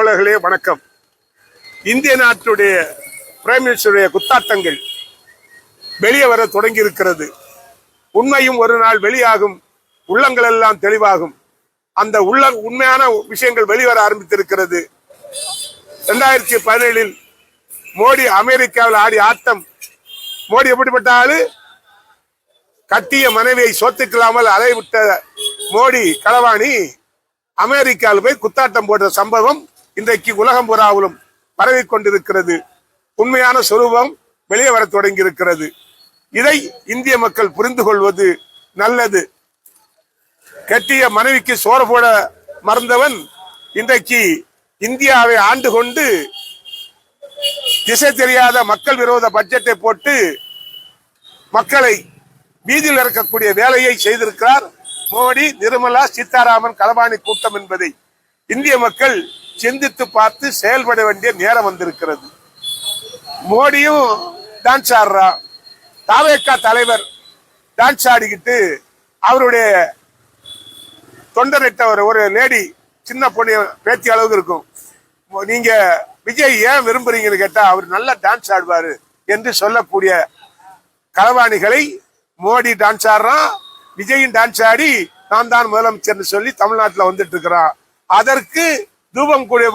தோழர்களே வணக்கம். இந்திய நாட்டுடைய பிரைம் மினிஸ்டருடைய குத்தாட்டங்கள் வெளியே வர தொடங்கி இருக்கிறது. உண்மையும் ஒரு நாள் வெளியாகும், உள்ளங்கள் எல்லாம் தெளிவாகும். அந்த உண்மையான விஷயங்கள் வெளிவர ஆரம்பித்திருக்கிறது. 2017 மோடி அமெரிக்காவில் ஆடி ஆட்டம். மோடி எப்படிப்பட்ட ஆளு? கட்டிய மனைவியை சொத்துக்கலாமல் அலைவிட்ட மோடி களவாணி அமெரிக்காவில் போய் குத்தாட்டம் போட்ட சம்பவம் இன்றைக்கு உலகம் புறாவிலும் பரவி கொண்டிருக்கிறது. உண்மையான சொரூபம் வெளியே வர தொடங்கி இருக்கிறது. இதை இந்திய மக்கள் புரிந்து கொள்வது நல்லது. கட்டிய மனைவிக்கு சோறு போட மறந்தவன் இன்றைக்கு இந்தியாவை ஆண்டு கொண்டு திசை தெரியாத மக்கள் விரோத பட்ஜெட்டை போட்டு மக்களை வீதியில் இறக்கக்கூடிய வேலையை செய்திருக்கிறார் மோடி. நிர்மலா சீதாராமன் களவாணி கூட்டம் என்பதை இந்திய மக்கள் சிந்தித்து பார்த்து செயல்பட வேண்டிய நேரம் வந்திருக்கிறது. மோடியும் டான்ஸ் ஆடுறா, தாவேகா தலைவர் டான்ஸ் ஆடிக்கிட்டு அவருடைய தொண்டனிட்ட ஒரு லேடி சின்ன பொண்ணு பேத்தி அளவுக்கு இருக்கும். நீங்க விஜய் ஏன் விரும்புறீங்கன்னு கேட்டா அவர் நல்லா டான்ஸ் ஆடுவாரு என்று சொல்லக்கூடிய களவாணிகளை மோடி டான்ஸ் ஆடுறான், விஜயின் டான்ஸ் ஆடி நான் தான் முதலமைச்சர் சொல்லி தமிழ்நாட்டில் வந்துட்டு இருக்கிறான். அதற்கு தூபம் கூடிய